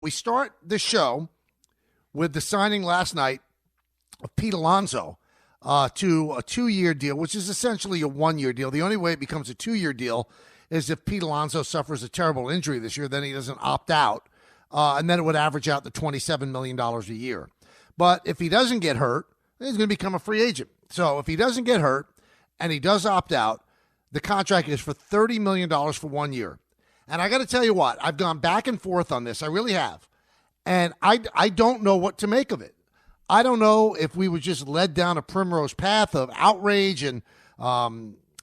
We start the show with the signing last night of Pete Alonso to a 2-year deal, which is essentially a 1-year deal. The only way it becomes a 2-year deal is if Pete Alonso suffers a terrible injury this year, then he doesn't opt out, and then it would average out to $27 million a year. But if he doesn't get hurt, he's going to become a free agent. So if he doesn't get hurt and he does opt out, the contract is for $30 million for 1 year. And I got to tell you what, I've gone back and forth on this. I really have. And I don't know what to make of it. I don't know if we were just led down a primrose path of outrage and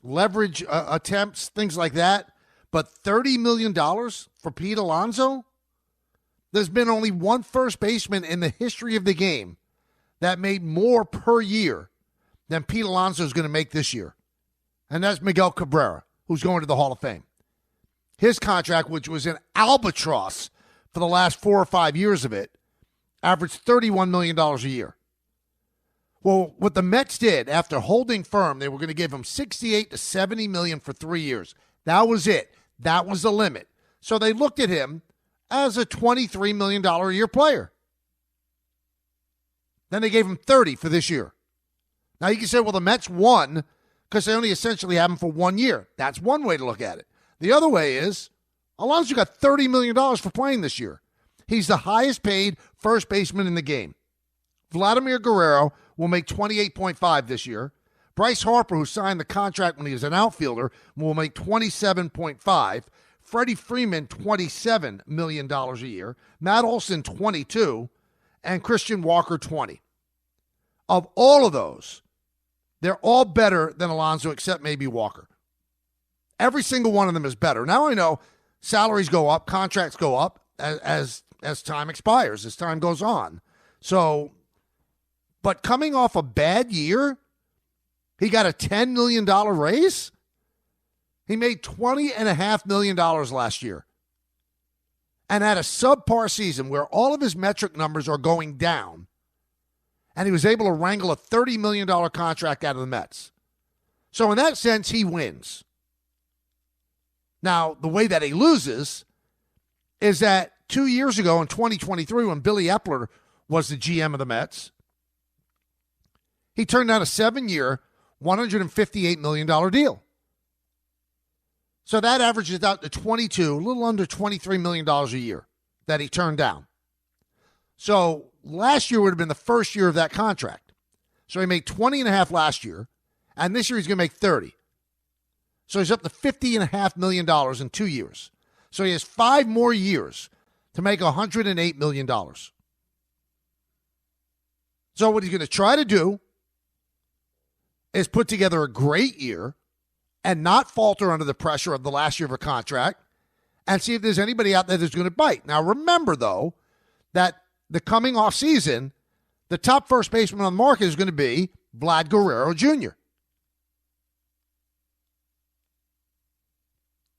leverage attempts, things like that. But $30 million for Pete Alonso? There's been only one first baseman in the history of the game that made more per year than Pete Alonso is going to make this year. And that's Miguel Cabrera, who's going to the Hall of Fame. His contract, which was an albatross for the last 4 or 5 years of it, averaged $31 million a year. Well, what the Mets did after holding firm, they were going to give him $68 to $70 million for 3 years. That was it. That was the limit. So they looked at him as a $23 million a year player. Then they gave him $30 for this year. Now you can say, well, the Mets won because they only essentially have him for 1 year. That's one way to look at it. The other way is Alonso got $30 million for playing this year. He's the highest paid first baseman in the game. Vladimir Guerrero will make $28.5 this year. Bryce Harper, who signed the contract when he was an outfielder, will make $27.5. Freddie Freeman, $27 million a year. Matt Olson, $22. And Christian Walker, $20. Of all of those, they're all better than Alonso except maybe Walker. Every single one of them is better. Now I know salaries go up, contracts go up as time expires, as time goes on. So, but coming off a bad year, he got a $10 million raise? He made $20.5 million last year and had a subpar season where all of his metric numbers are going down, and he was able to wrangle a $30 million contract out of the Mets. So in that sense, he wins. Now, the way that he loses is that 2 years ago in 2023, when Billy Epler was the GM of the Mets, he turned down a 7-year, $158 million deal. So that averages out to a little under $23 million a year that he turned down. So last year would have been the first year of that contract. So he made $20.5 last year, and this year he's going to make $30. So he's up to $50.5 million in 2 years. So he has 5 more years to make $108 million. So what he's going to try to do is put together a great year and not falter under the pressure of the last year of a contract and see if there's anybody out there that's going to bite. Now, remember, though, that the coming off season, the top first baseman on the market is going to be Vlad Guerrero Jr.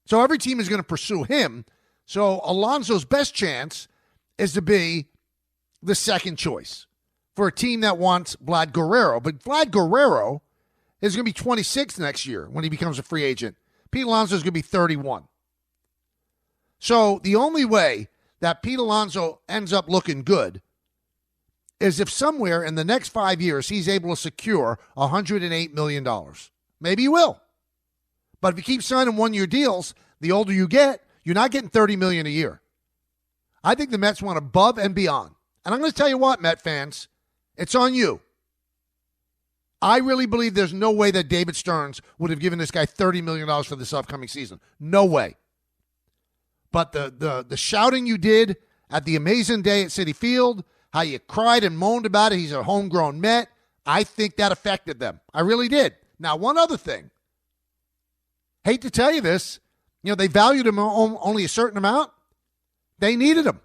So every team is going to pursue him. So Alonso's best chance is to be the second choice for a team that wants Vlad Guerrero. But Vlad Guerrero is going to be 26 next year when he becomes a free agent. Pete Alonso is going to be 31. So the only way that Pete Alonso ends up looking good is if somewhere in the next 5 years he's able to secure $108 million. Maybe he will. But if you keep signing 1-year deals, the older you get, you're not getting $30 million a year. I think the Mets want above and beyond. And I'm going to tell you what, Met fans, it's on you. I really believe there's no way that David Stearns would have given this guy $30 million for this upcoming season. No way. But the shouting you did at the amazing day at Citi Field, how you cried and moaned about it, he's a homegrown Met, I think that affected them. I really did. Now, one other thing. Hate to tell you this, they valued him only a certain amount. They needed him.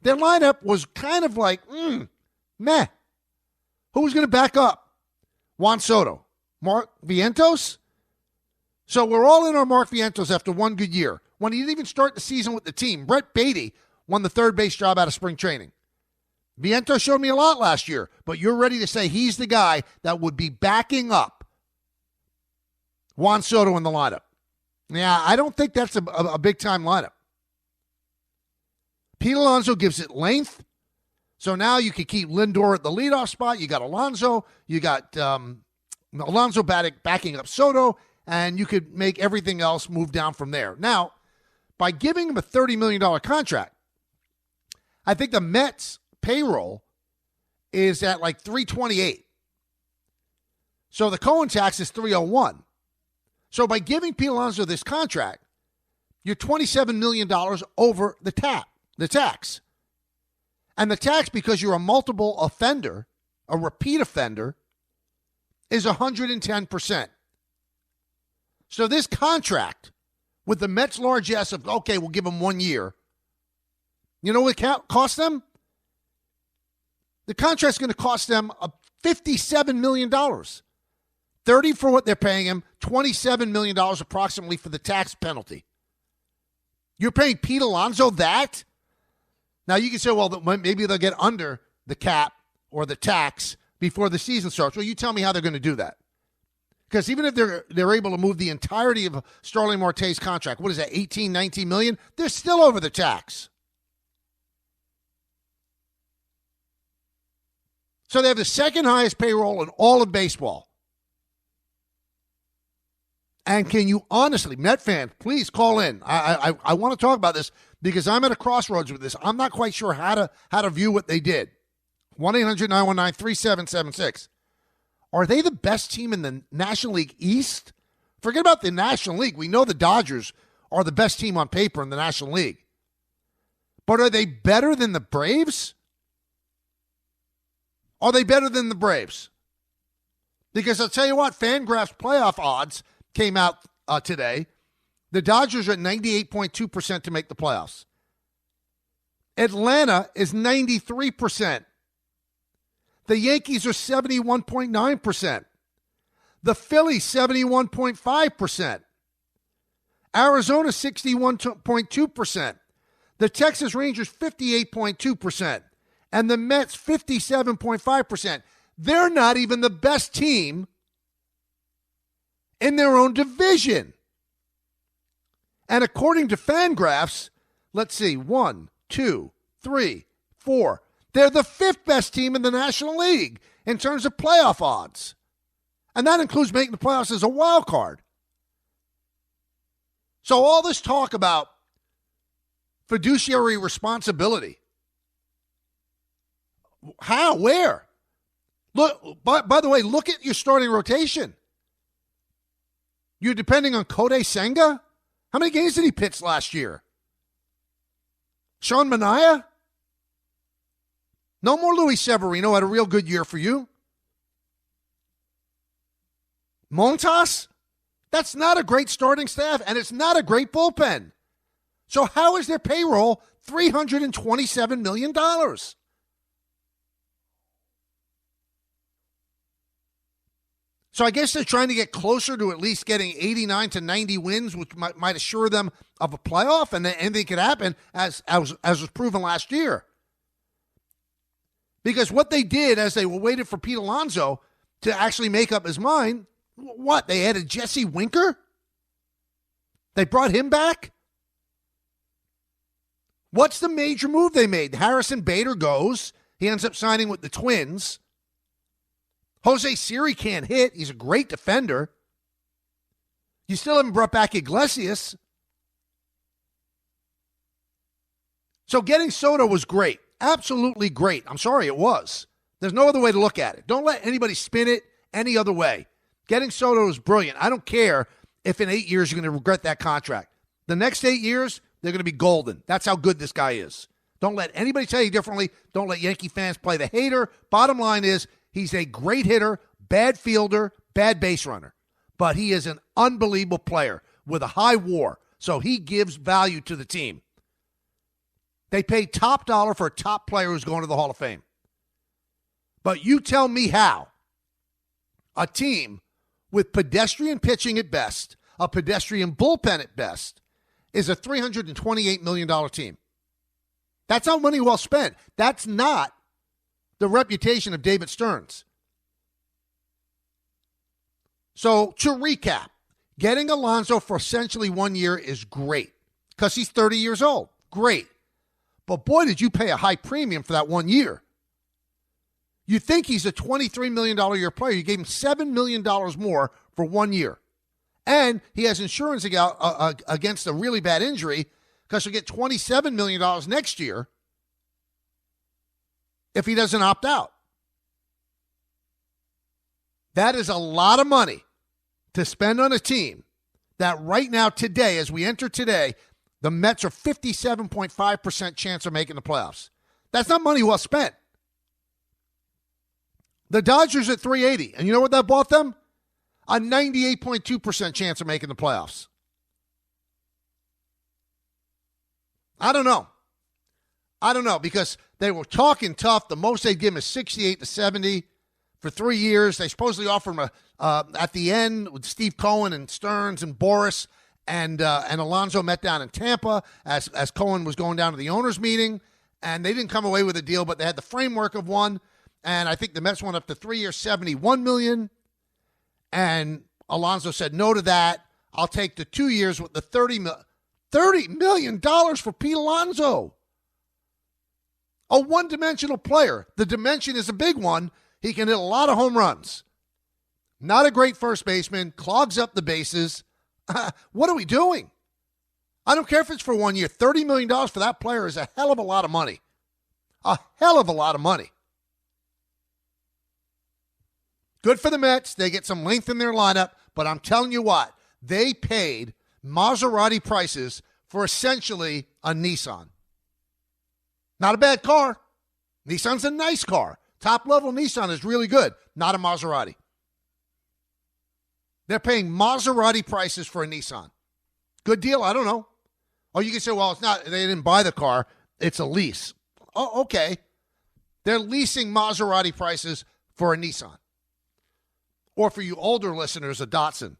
Their lineup was kind of like, meh. Who was going to back up? Juan Soto? Mark Vientos? So we're all in on Mark Vientos after one good year. When he didn't even start the season with the team, Brett Beatty won the third base job out of spring training. Vientos showed me a lot last year, but you're ready to say he's the guy that would be backing up Juan Soto in the lineup. Yeah, I don't think that's a big-time lineup. Pete Alonso gives it length. So now you can keep Lindor at the leadoff spot. You got Alonso. You got Alonso backing up Soto. And you could make everything else move down from there. Now, by giving him a $30 million contract, I think the Mets payroll is at like $328. So the Cohen tax is $301. So by giving Pete Alonso this contract, you're $27 million over the tax. And the tax, because you're a multiple offender, a repeat offender, is 110%. So this contract with the Mets' largesse of, okay, we'll give them 1 year. You know what it cost them? The contract's going to cost them $57 million. 30 for what they're paying him, $27 million approximately for the tax penalty. You're paying Pete Alonso that? Now you can say, well, maybe they'll get under the cap or the tax before the season starts. Well, you tell me how they're going to do that. Because even if they're able to move the entirety of Starling Marte's contract, what is that, 18, 19 million? They're still over the tax. So they have the second highest payroll in all of baseball. And can you honestly, Met fans, please call in. I want to talk about this because I'm at a crossroads with this. I'm not quite sure how to view what they did. 1-800-919-3776. Are they the best team in the National League East? Forget about the National League. We know the Dodgers are the best team on paper in the National League. But are they better than the Braves? Are they better than the Braves? Because I'll tell you what, Fangraphs playoff odds came out today. The Dodgers are at 98.2% to make the playoffs. Atlanta is 93%. The Yankees are 71.9%. The Phillies, 71.5%. Arizona, 61.2%. The Texas Rangers, 58.2%. And the Mets, 57.5%. They're not even the best team in their own division. And according to Fangraphs, let's see, 1, 2, 3, 4. They're the fifth best team in the National League in terms of playoff odds. And that includes making the playoffs as a wild card. So all this talk about fiduciary responsibility. How? Where? Look, by the way, look at your starting rotation. You're depending on Kodai Senga? How many games did he pitch last year? Sean Manaea? No more Luis Severino. Had a real good year for you. Montas? That's not a great starting staff, and it's not a great bullpen. So how is their payroll $327 million? So I guess they're trying to get closer to at least getting 89 to 90 wins, which might assure them of a playoff, and then anything could happen, as was proven last year. Because what they did as they were waiting for Pete Alonso to actually make up his mind, what? They added Jesse Winker? They brought him back? What's the major move they made? Harrison Bader goes. He ends up signing with the Twins. Jose Siri can't hit. He's a great defender. You still haven't brought back Iglesias. So getting Soto was great. Absolutely great. I'm sorry, it was. There's no other way to look at it. Don't let anybody spin it any other way. Getting Soto is brilliant. I don't care if in 8 years you're going to regret that contract. The next 8 years, they're going to be golden. That's how good this guy is. Don't let anybody tell you differently. Don't let Yankee fans play the hater. Bottom line is, he's a great hitter, bad fielder, bad base runner. But he is an unbelievable player with a high WAR. So he gives value to the team. They paid top dollar for a top player who's going to the Hall of Fame. But you tell me how a team with pedestrian pitching at best, a pedestrian bullpen at best, is a $328 million team. That's not money well spent. That's not the reputation of David Stearns. So to recap, getting Alonso for essentially 1 year is great because he's 30 years old. Great. But boy, did you pay a high premium for that 1 year. You think he's a $23 million a year player. You gave him $7 million more for 1 year. And he has insurance against a really bad injury because he'll get $27 million next year if he doesn't opt out. That is a lot of money to spend on a team that right now, today, as we enter today, the Mets are 57.5% chance of making the playoffs. That's not money well spent. The Dodgers at 380. And you know what that bought them? A 98.2% chance of making the playoffs. I don't know because they were talking tough. The most they'd give him is 68 to 70 for 3 years. They supposedly offered him at the end with Steve Cohen and Stearns and Boris and Alonso met down in Tampa as Cohen was going down to the owners' meeting. And they didn't come away with a deal, but they had the framework of one. And I think the Mets went up to 3 years, $71 million. And Alonso said no to that. I'll take the 2 years with the $30 million for Pete Alonso. A one-dimensional player. The dimension is a big one. He can hit a lot of home runs. Not a great first baseman. Clogs up the bases. What are we doing? I don't care if it's for 1 year. $30 million for that player is a hell of a lot of money. A hell of a lot of money. Good for the Mets. They get some length in their lineup. But I'm telling you what, they paid Maserati prices for essentially a Nissan. Not a bad car. Nissan's a nice car. Top-level Nissan is really good. Not a Maserati. They're paying Maserati prices for a Nissan. Good deal? I don't know. Oh, you can say, well, it's not. They didn't buy the car. It's a lease. Oh, okay. They're leasing Maserati prices for a Nissan. Or for you older listeners, a Datsun.